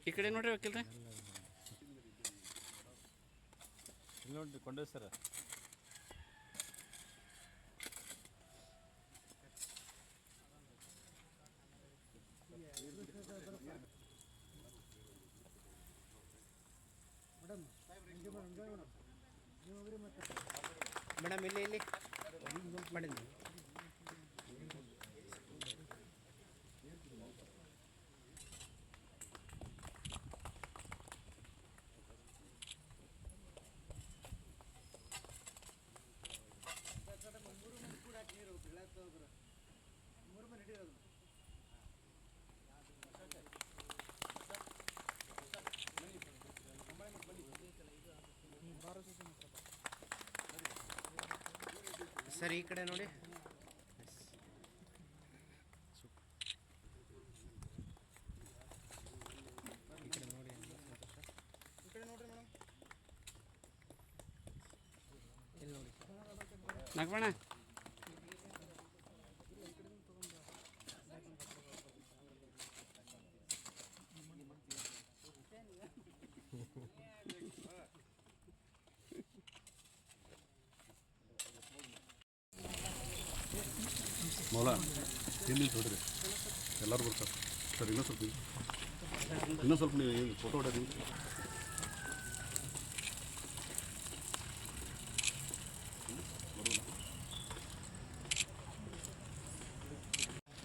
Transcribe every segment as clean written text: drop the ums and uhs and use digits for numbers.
ಈ ಕಡೆ ನೋಡ್ರಿ ವಕೀಲ್ರೆ. ಇಲ್ಲಿ ನೋಡ್ರಿ ಕೊಂಡೇ ಸರ. ಮೇಡಮ್ ಇಲ್ಲಿ ಮಾಡಿದ್ವಿ. ಸರ್ ಈ ಕಡೆ ನೋಡಿ. ನಾಗಬಣ್ಣ ಮೌಲ ಹಿಂದೆ ನೋಡ್ರಿ ಎಲ್ಲರೂ ಬರ್ತಾರೆ ಸರ್. ಇನ್ನೂ ಸ್ವಲ್ಪ ನೀವು ಫೋಟೋ ಹೊಡೋದು.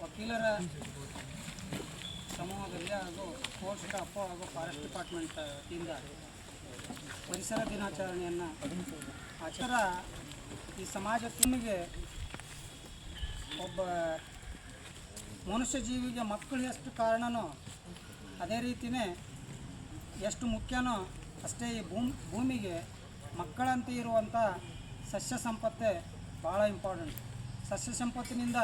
ವಕೀಲರ ಸಮೂಹದಲ್ಲಿ ಹಾಗೂ ಪೋಸ್ಟ್ ಅಪ್ಪೋ ಹಾಗೂ ಫಾರೆಸ್ಟ್ ಡಿಪಾರ್ಟ್ಮೆಂಟ್ ಇಂದ ಪರಿಸರ ದಿನಾಚರಣೆಯನ್ನು ಈ ಸಮಾಜಕ್ಕೆ ಒಬ್ಬ ಮನುಷ್ಯ ಜೀವಿಗೆ ಮಕ್ಕಳು ಎಷ್ಟು ಕಾರಣನೋ ಅದೇ ರೀತಿಯೇ ಎಷ್ಟು ಮುಖ್ಯನೋ ಅಷ್ಟೇ ಈ ಭೂಮಿಗೆ ಮಕ್ಕಳಂತೆ ಇರುವಂಥ ಸಸ್ಯ ಸಂಪತ್ತೇ ಭಾಳ ಇಂಪಾರ್ಟೆಂಟ್. ಸಸ್ಯ ಸಂಪತ್ತಿನಿಂದ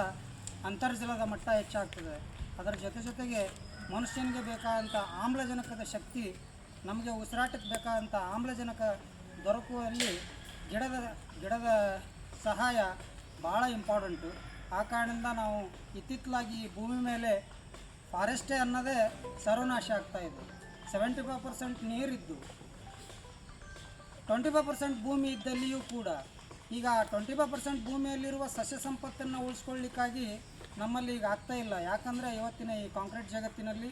ಅಂತರ್ಜಲದ ಮಟ್ಟ ಹೆಚ್ಚಾಗ್ತದೆ. ಅದರ ಜೊತೆಗೆ ಮನುಷ್ಯನಿಗೆ ಬೇಕಾದಂಥ ಆಮ್ಲಜನಕದ ಶಕ್ತಿ, ನಮಗೆ ಉಸಿರಾಟಕ್ಕೆ ಬೇಕಾದಂಥ ಆಮ್ಲಜನಕ ದೊರಕುವಲ್ಲಿ ಗಿಡದ ಸಹಾಯ ಭಾಳ ಇಂಪಾರ್ಟೆಂಟು. ಆ ಕಾರಣದಿಂದ ನಾವು ಇತ್ತಿತ್ತಲಾಗಿ ಈ ಭೂಮಿ ಮೇಲೆ ಫಾರೆಸ್ಟೇ ಅನ್ನೋದೇ ಸರ್ವನಾಶ ಆಗ್ತಾಯಿದೆ. 75% ನೀರಿದ್ದು 25% ಭೂಮಿ ಇದ್ದಲ್ಲಿಯೂ ಕೂಡ ಈಗ 25% ಭೂಮಿಯಲ್ಲಿರುವ ಸಸ್ಯ ಸಂಪತ್ತನ್ನು ಉಳಿಸ್ಕೊಳ್ಳಿಕ್ಕಾಗಿ ನಮ್ಮಲ್ಲಿ ಈಗ ಆಗ್ತಾಯಿಲ್ಲ. ಯಾಕಂದರೆ ಇವತ್ತಿನ ಈ ಕಾಂಕ್ರೀಟ್ ಜಗತ್ತಿನಲ್ಲಿ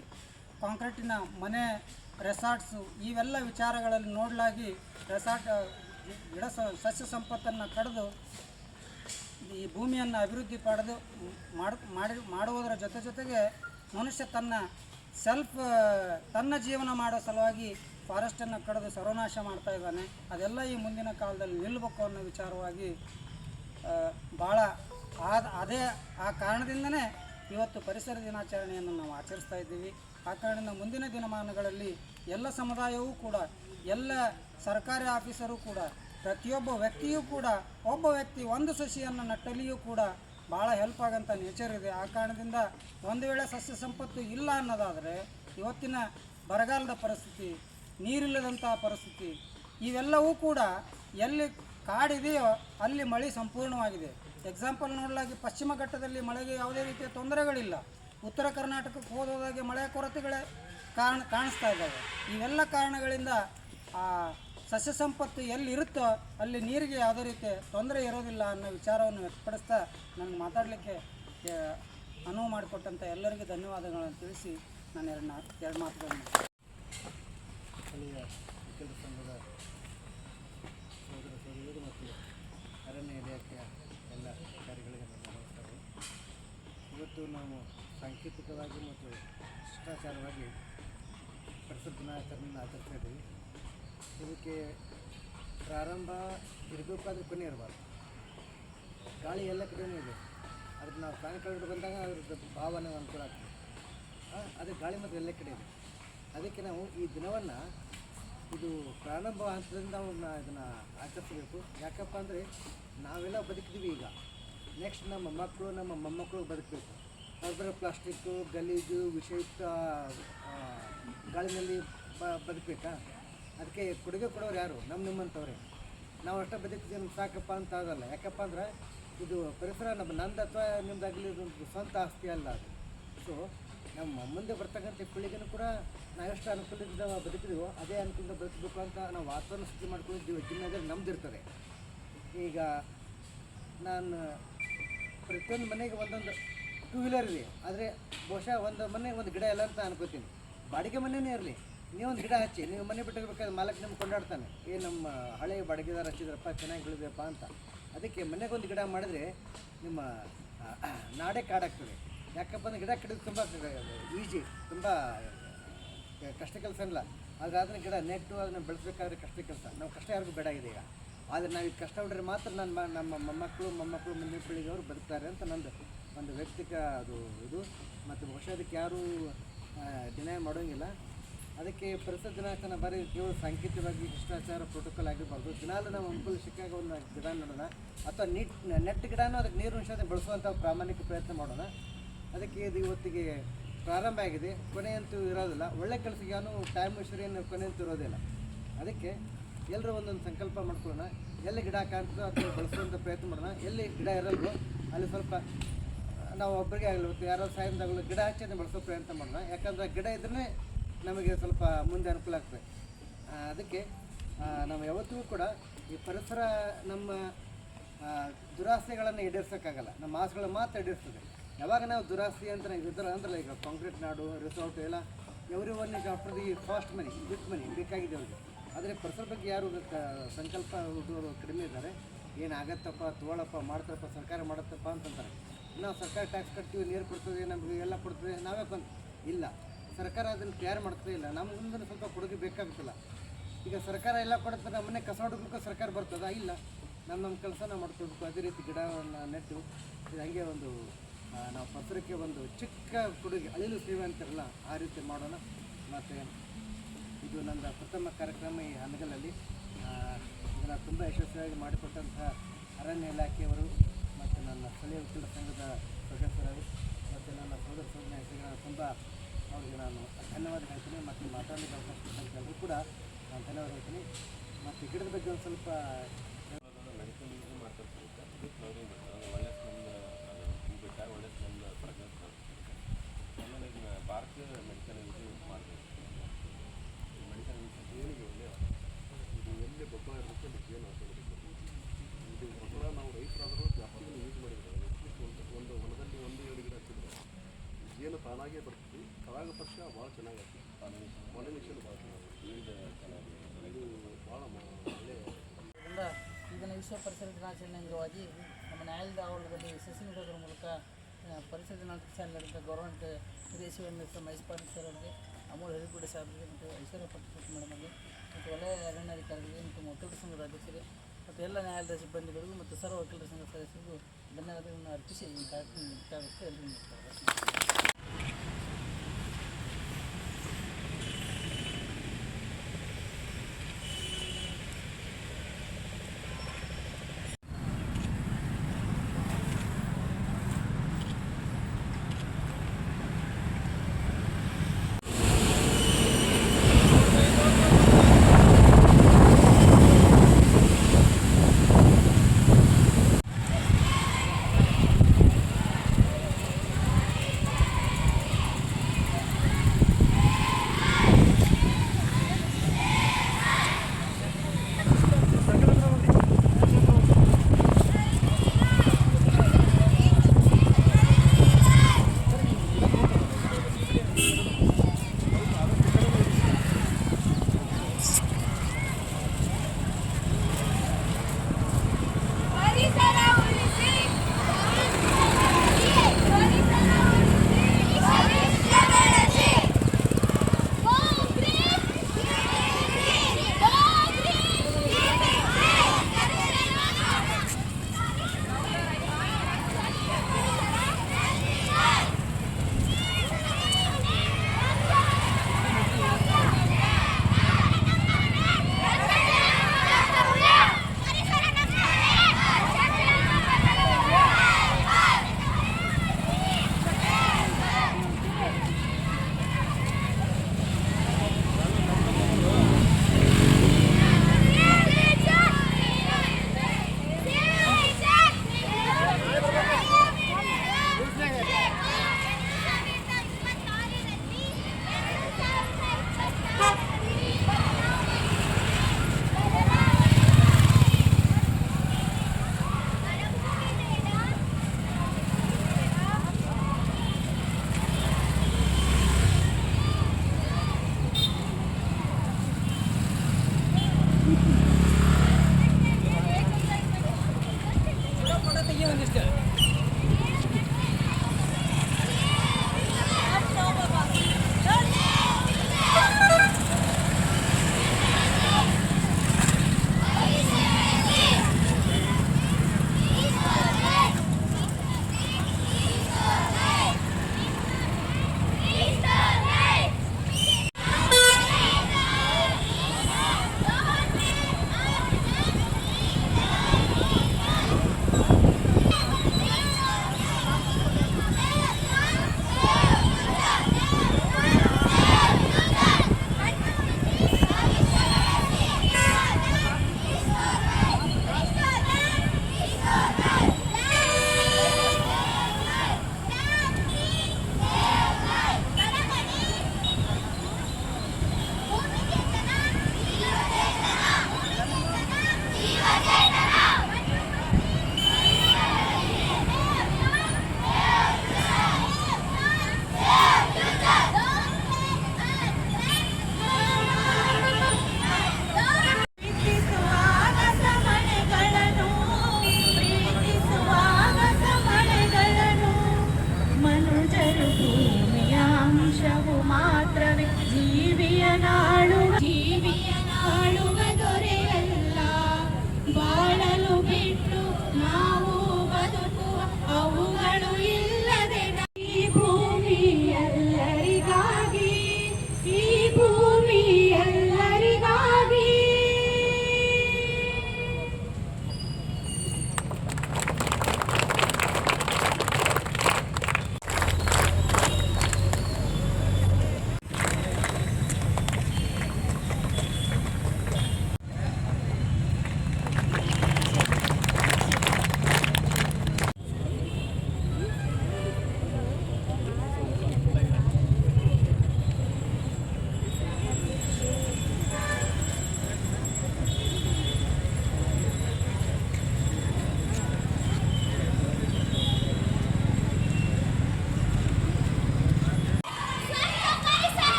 ಕಾಂಕ್ರೀಟಿನ ಮನೆ, ರೆಸಾರ್ಟ್ಸು ಇವೆಲ್ಲ ವಿಚಾರಗಳಲ್ಲಿ ನೋಡಲಾಗಿ ಸಸ್ಯ ಸಂಪತ್ತನ್ನು ಕಡಿದು ಈ ಭೂಮಿಯನ್ನು ಅಭಿವೃದ್ಧಿ ಮಾಡುವುದರ ಜೊತೆಗೆ ಮನುಷ್ಯ ತನ್ನ ಜೀವನ ಮಾಡೋ ಸಲುವಾಗಿ ಫಾರೆಸ್ಟನ್ನು ಕಡಿದು ಸರ್ವನಾಶ ಮಾಡ್ತಾ ಇದ್ದಾನೆ. ಅದೆಲ್ಲ ಈ ಮುಂದಿನ ಕಾಲದಲ್ಲಿ ನಿಲ್ಲಬೇಕು ಅನ್ನೋ ವಿಚಾರವಾಗಿ ಭಾಳ ಆ ಕಾರಣದಿಂದನೇ ಇವತ್ತು ಪರಿಸರ ದಿನಾಚರಣೆಯನ್ನು ನಾವು ಆಚರಿಸ್ತಾ ಇದ್ದೀವಿ. ಆ ಕಾರಣದಿಂದ ಮುಂದಿನ ದಿನಮಾನಗಳಲ್ಲಿ ಎಲ್ಲ ಸಮುದಾಯವೂ ಕೂಡ, ಎಲ್ಲ ಸರ್ಕಾರಿ ಆಫೀಸರು ಕೂಡ, ಪ್ರತಿಯೊಬ್ಬ ವ್ಯಕ್ತಿಯೂ ಕೂಡ ಒಬ್ಬ ವ್ಯಕ್ತಿ ಒಂದು ಸಸಿಯನ್ನು ನಟ್ಟಲ್ಲಿಯೂ ಕೂಡ ಭಾಳ ಹೆಲ್ಪ್ ಆಗೋಂಥ ನೇಚರ್ ಇದೆ. ಆ ಕಾರಣದಿಂದ ಒಂದು ವೇಳೆ ಸಸ್ಯ ಸಂಪತ್ತು ಇಲ್ಲ ಅನ್ನೋದಾದರೆ ಇವತ್ತಿನ ಬರಗಾಲದ ಪರಿಸ್ಥಿತಿ, ನೀರಿಲ್ಲದಂಥ ಪರಿಸ್ಥಿತಿ, ಇವೆಲ್ಲವೂ ಕೂಡ ಎಲ್ಲಿ ಕಾಡಿದೆಯೋ ಅಲ್ಲಿ ಮಳೆ ಸಂಪೂರ್ಣವಾಗಿದೆ. ಎಕ್ಸಾಂಪಲ್ ನೋಡಲಾಗಿ ಪಶ್ಚಿಮ ಘಟ್ಟದಲ್ಲಿ ಮಳೆಗೆ ಯಾವುದೇ ರೀತಿಯ ತೊಂದರೆಗಳಿಲ್ಲ. ಉತ್ತರ ಕರ್ನಾಟಕಕ್ಕೆ ಹೋದಾಗೆ ಮಳೆಯ ಕೊರತೆಗಳೇ ಕಾಣಿಸ್ತಾ ಇದ್ದಾವೆ. ಇವೆಲ್ಲ ಕಾರಣಗಳಿಂದ ಆ ಸಸ್ಯ ಸಂಪತ್ತು ಎಲ್ಲಿರುತ್ತೋ ಅಲ್ಲಿ ನೀರಿಗೆ ಯಾವುದೇ ರೀತಿಯ ತೊಂದರೆ ಇರೋದಿಲ್ಲ ಅನ್ನೋ ವಿಚಾರವನ್ನು ವ್ಯಕ್ತಪಡಿಸ್ತಾ ನನಗೆ ಮಾತಾಡಲಿಕ್ಕೆ ಅನುವು ಮಾಡಿಕೊಟ್ಟಂಥ ಎಲ್ಲರಿಗೂ ಧನ್ಯವಾದಗಳನ್ನು ತಿಳಿಸಿ ನಾನು ಎರಡು ಮಾತುಗಳನ್ನು ಸ್ಥಳೀಯ ವಕೀಲರ ಸಂಘದ ಸೋದರ ಸೋದರಿಯರು ಮತ್ತು ಅರಣ್ಯ ಇಲಾಖೆಯ ಎಲ್ಲ ಅಧಿಕಾರಿಗಳಿಗೆ ನನ್ನ ನಮಸ್ಕಾರಗಳು. ಇವತ್ತು ನಾವು ಸಾಂಕೇತಿಕವಾಗಿ ಮತ್ತು ಶಿಷ್ಟಾಚಾರವಾಗಿ ಪರಿಸರ ದಿನಾಚರಣೆಯನ್ನು ಆಚರಿಸ್ತಾ ಇದ್ದೀವಿ. ಇದಕ್ಕೆ ಪ್ರಾರಂಭ ಇರಬೇಕಾದ್ರೆ ಕೊನೆ ಇರಬಾರ್ದು. ಗಾಳಿ ಎಲ್ಲ ಕಡೆಯೂ ಇದೆ. ಅದಕ್ಕೆ ನಾವು ಪ್ರಾಣಿ ಕಳೆದು ಬಂದಾಗ ಅದ್ರದ್ದು ಭಾವನೆ ಅನುಕೂಲ ಆಗ್ತದೆ. ಅದೇ ಗಾಳಿ ಮತ್ತು ಎಲ್ಲ ಕಡೆ ಇದೆ. ಅದಕ್ಕೆ ನಾವು ಈ ದಿನವನ್ನು ಇದು ಪ್ರಾರಂಭ ಹಂತದಿಂದ ನಾವು ಇದನ್ನು ಆಚರಿಸಬೇಕು. ಯಾಕಪ್ಪ ಅಂದರೆ ನಾವೆಲ್ಲ ಬದುಕಿದ್ದೀವಿ. ಈಗ ನೆಕ್ಸ್ಟ್ ನಮ್ಮ ಮಕ್ಕಳು ನಮ್ಮ ಮೊಮ್ಮಕ್ಕಳು ಬದುಕಬೇಕು. ಅದರ ಪ್ಲಾಸ್ಟಿಕ್ಕು, ಗಲೀಜು, ವಿಷಯುಕ್ತ ಗಾಳಿನಲ್ಲಿ ಬದುಕಬೇಕಾ? ಅದಕ್ಕೆ ಕೊಡುಗೆ ಕೊಡೋರು ಯಾರು? ನಿಮ್ಮಂಥವ್ರೆ. ನಾವು ಅಷ್ಟೇ ಬದುಕಿದ್ದೀವಿ ಸಾಕಪ್ಪ ಅಂತ ಆಗಲ್ಲ. ಯಾಕಪ್ಪ ಅಂದ್ರೆ ಇದು ಪರಿಸರ ನಂದು ಅಥವಾ ನಿಮ್ಮದಾಗಲಿ ಇದೊಂದು ಸ್ವಂತ ಆಸ್ತಿ ಅಲ್ಲ ಅದು. ಸೊ ನಮ್ಮ ಮುಂದೆ ಬರ್ತಕ್ಕಂಥ ಪೀಳಿಗೆನೂ ಕೂಡ ನಾವೆಷ್ಟು ಅನುಕೂಲದಿಂದ ಬದುಕಿದೀವೋ ಅದೇ ಅನುಕೂಲದಿಂದ ಬದುಕಬೇಕು ಅಂತ ನಾವು ವಾತಾವರಣ ಸೃಷ್ಟಿ ಮಾಡ್ಕೊಂಡಿದ್ದೀವಿ. ಜಿಮ್ಮೆದಾರಿ ನಮ್ದಿರ್ತದೆ. ಈಗ ನಾನು ಪ್ರತಿಯೊಂದು ಮನೆಗೆ ಒಂದೊಂದು 2 ವೀಲರ್ ಇದೆ, ಆದರೆ ಬಹುಶಃ ಒಂದು ಮನೆ ಒಂದು ಗಿಡ ಇಲ್ಲ ಅಂತ ಅನ್ಕೋತೀನಿ. ಬಾಡಿಗೆ ಮನೆಯೇ ಇರಲಿ, ನೀವೊಂದು ಗಿಡ ಹಚ್ಚಿ, ನೀವು ಮನೆ ಬಿಟ್ಟಿರ್ಬೇಕಾದ್ರೆ ಮಾಲಕ್ ನಿಮ್ಗೆ ಕೊಂಡಾಡ್ತಾನೆ, ನಮ್ಮ ಹಳೆಯ ಬಾಡಿಗೆದಾರ ಹಚ್ಚಿದ್ರಪ್ಪ ಚೆನ್ನಾಗಿ ಬೆಳೆದಪ್ಪ ಅಂತ. ಅದಕ್ಕೆ ಮನೆಗೊಂದು ಗಿಡ ಮಾಡಿದ್ರೆ ನಿಮ್ಮ ನಾಡೇ ಕಾಡಾಗ್ತದೆ. ಯಾಕಪ್ಪ ಅಂದ್ರೆ ಗಿಡ ಕಡಿದು ತುಂಬ ಈಜಿ, ತುಂಬ ಕಷ್ಟ ಕೆಲಸ ಇಲ್ಲ. ಆದರೆ ಅದನ್ನ ಗಿಡ ನೆಟ್ಟು ಅದನ್ನು ಬೆಳೆಸಬೇಕಾದ್ರೆ ಕಷ್ಟ ಕೆಲಸ. ನಾವು ಕಷ್ಟ ಯಾರಿಗೂ ಬೇಡ ಇದೆ ಈಗ. ಆದರೆ ನಾವು ಇದು ಕಷ್ಟ ಹೊಡ್ರೆ ಮಾತ್ರ ನಮ್ಮ ಮೊಮ್ಮಕ್ಕಳು ಮುಂದಿನ ಪೀಳಿಗೆಯವರು ಬದುಕ್ತಾರೆ ಅಂತ ನಂದು ಒಂದು ವೈಯಕ್ತಿಕ ಅದು ಇದು. ಮತ್ತು ಬಹುಶಃ ಅದಕ್ಕೆ ಯಾರೂ ಡಿನೈ ಮಾಡೋಂಗಿಲ್ಲ. ಅದಕ್ಕೆ ಪರಿಸರ ದಿನಾಚರಣೆ ಬರೀ ಕೇವಲ ಸಾಂಕೇತಿಕವಾಗಿ ಶಿಷ್ಟಾಚಾರ ಪ್ರೋಟೋಕಾಲ್ ಆಗಿರಬಾರ್ದು. ದಿನಾಲು ನಾವು ಅನುಕೂಲ ಸಿಕ್ಕಾಗ ಒಂದು ಗಿಡ ನೋಡೋಣ, ಅಥವಾ ನೆಟ್ ಗಿಡನೂ ಅದಕ್ಕೆ ನೀರು ಅಂಶದ ಬೆಳೆಸುವಂಥ ಪ್ರಾಮಾಣಿಕ ಪ್ರಯತ್ನ ಮಾಡೋಣ. ಅದಕ್ಕೆ ಇದು ಇವತ್ತಿಗೆ ಪ್ರಾರಂಭ ಆಗಿದೆ, ಕೊನೆಯಂತೂ ಇರೋದಿಲ್ಲ. ಒಳ್ಳೆ ಕೆಲಸಕ್ಕೆ ಏನೂ ಟೈಮ್ ಏನು ಕೊನೆಯಂತೂ ಇರೋದಿಲ್ಲ. ಅದಕ್ಕೆ ಎಲ್ಲರೂ ಒಂದೊಂದು ಸಂಕಲ್ಪ ಮಾಡ್ಕೊಳ್ಳೋಣ. ಎಲ್ಲಿ ಗಿಡ ಕಾಣ್ತದೋ ಅಥವಾ ಬೆಳೆಸುವಂಥ ಪ್ರಯತ್ನ ಮಾಡೋಣ. ಎಲ್ಲಿ ಗಿಡ ಇರಲ್ವೋ ಅಲ್ಲಿ ಸ್ವಲ್ಪ ನಾವು ಒಬ್ಬರಿಗೆ ಆಗಲಿ ಯಾರೋ ಸಾಯಂದಾಗಲೂ ಗಿಡ ಹಚ್ಚಿ ಅದನ್ನು ಬೆಳೆಸೋ ಪ್ರಯತ್ನ ಮಾಡೋಣ. ಯಾಕಂದರೆ ಗಿಡ ಇದ್ದರೆ ನಮಗೆ ಸ್ವಲ್ಪ ಮುಂದೆ ಅನುಕೂಲ ಆಗ್ತದೆ. ಅದಕ್ಕೆ ನಾವು ಯಾವತ್ತಿಗೂ ಕೂಡ ಈ ಪರಿಸರ ನಮ್ಮ ದುರಾಸೆಗಳನ್ನು ಈಡೇರ್ಸೋಕ್ಕಾಗಲ್ಲ, ನಮ್ಮ ಆಸೆಗಳನ್ನು ಮಾತ್ರ ಈಡೇರಿಸ್ತದೆ. ಯಾವಾಗ ನಾವು ದುರಾಸೆ ಅಂತ ಅಂದ್ರಲ್ಲ, ಈಗ ಕಾಂಕ್ರೀಟ್ ನಾಡು, ರೆಸಾರ್ಟ್ ಎಲ್ಲ ಎವ್ರಿ ಒನ್ ಈಗ after the fast money, big money ಬೇಕಾಗಿದೆ ಅವ್ರಿಗೆ. ಆದರೆ ಪರಿಸರ ಬಗ್ಗೆ ಯಾರು ಸಂಕಲ್ಪ ಹುಡುಗರು ಕಡಿಮೆ ಇದ್ದಾರೆ. ಏನಾಗತ್ತಪ್ಪ, ತೊಗೊಳಪ್ಪ, ಮಾಡ್ತಾರಪ್ಪ, ಸರ್ಕಾರ ಮಾಡುತ್ತಪ್ಪ ಅಂತಂತಾರೆ. ನಾವು ಸರ್ಕಾರ ಟ್ಯಾಕ್ಸ್ ಕಟ್ತೀವಿ, ನೀರು ಕೊಡ್ತದೆ, ನಮಗೆ ಎಲ್ಲ ಕೊಡ್ತದೆ, ನಾವೇ ಇಲ್ಲ. ಸರ್ಕಾರ ಅದನ್ನು ತಯಾರು ಮಾಡ್ತದೆ ಇಲ್ಲ. ನಮ್ಮ ಮುಂದೆ ಸ್ವಲ್ಪ ಕೊಡುಗೆ ಬೇಕಾಗುತ್ತಿಲ್ಲ. ಈಗ ಸರ್ಕಾರ ಎಲ್ಲ ಕೊಡುತ್ತೆ, ನಮ್ಮನ್ನೇ ಕಸ ಹೊಡೋದಕ್ಕೂ ಸರ್ಕಾರ ಬರ್ತದ ಇಲ್ಲ. ನಮ್ಮ ಕೆಲಸ ನಾವು ಮಾಡ್ಕೊಳ್ಬೇಕು. ಅದೇ ರೀತಿ ಗಿಡವನ್ನು ನೆಟ್ಟು ಇದು ಹಾಗೆ ಒಂದು ನಾವು ಪರಿಸರಕ್ಕೆ ಒಂದು ಚಿಕ್ಕ ಕೊಡುಗೆ, ಅಳಿಲು ಸೇವೆ ಅಂತಾರಲ್ಲ, ಆ ರೀತಿ ಮಾಡೋಣ. ಮತ್ತು ಇದು ನನ್ನ ಪ್ರಥಮ ಕಾರ್ಯಕ್ರಮ ಈ ಹನಗಲಲ್ಲಿ. ಇದನ್ನು ತುಂಬ ಯಶಸ್ವಿಯಾಗಿ ಮಾಡಿಕೊಟ್ಟಂಥ ಅರಣ್ಯ ಇಲಾಖೆಯವರು ಮತ್ತು ನನ್ನ ಸ್ಥಳೀಯ ವಕೀಲರ ಸಂಘದ ಸದಸ್ಯರು ಮತ್ತು ನನ್ನ ಸೋದರ ಹೆಸರುಗಳನ್ನು ತುಂಬ ಅವ್ರಿಗೆ ನಾನು ಧನ್ಯವಾದ ಹೇಳ್ತೀನಿ. ಮತ್ತು ಮಾತಾಡಲಿಕ್ಕೆ ಅವಕಾಶ ಕೊಟ್ಟಂತ ಎಲ್ಲರೂ ಕೂಡ ನಾನು ಧನ್ಯವಾದ ಹೇಳ್ತೀನಿ. ಮತ್ತು ಗಿಡದ ಬಗ್ಗೆ ಒಂದು ಸ್ವಲ್ಪ ಮೆಡಿಕಲ್ ಯೂಸ್ ಮಾಡ್ತಾರೆ. ಫ್ಲವರಿಂಗ್ ಒಳ್ಳೆ ಸ್ಮೆಲ್, ಅದು ಬಿಟ್ಟ ಒಳ್ಳೆ ಸ್ಮೆಲ್ ಫ್ರೆಗ್ರೆನ್ಸ್ ಬರ್ತದೆ. ಆಮೇಲೆ ಈಗ ಪಾರ್ಕ್ ಮೆಡಿಕಲ್ ಯೂಸ್ ಮಾಡ್ಬೇಕು. ಮೆಡಿಕಲ್ ಯೂಸ್ ಏನಿಗೆ ಒಳ್ಳೆಯ ಇದು ಎಲ್ಲಿ ಗೊಬ್ಬರ ಇರಬೇಕು, ಅದಕ್ಕೆ ಏನು ಹಾಕೋಬೇಕು. ಇದು ಗೊಬ್ಬರ ನಾವು ರೈತರಾದರೂ ಜಾಸ್ತಿ ಯೂಸ್ ಮಾಡಿದ್ರೆ ಅಟ್ಲೀಸ್ಟ್ ಒಂದು ಹೊಲದಲ್ಲಿ 1-2 ಗಿಡ ಹಚ್ಚಿದ್ರೆ ಏನು ತಾನಾಗೇ ಬರ್ತೀವಿ. ತಳಗ ಪಕ್ಷ ಭಾಳ ಚೆನ್ನಾಗಾಗ್ತದೆ. ಪಾಲಿನೇಷನ್ ಭಾಳ ಚೆನ್ನಾಗಿ ಇದು ಭಾಳ ಒಳ್ಳೆಯ. ಇದರಿಂದ ಇದನ್ನು ವಿಶ್ವ ಪರಿಸರ ದಿನಾಚರಣೆ ಅಂಗವಾಗಿ ನಮ್ಮ ನ್ಯಾಯಾಲಯದ ಆವರಣದಲ್ಲಿ ಸಸಿ ನೆಡೋದ್ರ ಮೂಲಕ ಪರಿಸರ ದಿನಾಚರಣೆ ನಡೆದ ಗೌರ್ಮೆಂಟ್ ವಿದೇಶಿ ಮಿನಿಸ್ಟರ್ ಮಹೇಶ್ ಪಾಟೀಲ್ ಸರ್ ಅವರಿಗೆ, ಅಮೂಲ್ ಹರಿಗುಡೆ ಸಾಹೇಬರಿಗೆ ಮತ್ತು ಐಶ್ವರ್ಯ ಪಟ್ಟಣ ಮೇಡಮ್ ಅವರಿಗೆ ಮತ್ತು ಒಳ್ಳೆಯ ಅರಣ್ಯಾಧಿಕಾರಿಗಳಿಗೆ ಮತ್ತು ಒಕ್ಕಲಿಗರ ಸಂಘದ ಅಧ್ಯಕ್ಷರಿಗೆ ಮತ್ತು ಎಲ್ಲ ನ್ಯಾಯಾಲಯದ ಸಿಬ್ಬಂದಿಗಳಿಗೂ ಮತ್ತು ಸರ್ವ ವಕೀಲರ ಸಂಘದ ಸದಸ್ಯರಿಗೂ ಧನ್ಯವಾದಗಳನ್ನು ಅರ್ಪಿಸಿ ಈ ಕಾರ್ಯಕ್ರಮ ಎಲ್ಲರಿಗೂ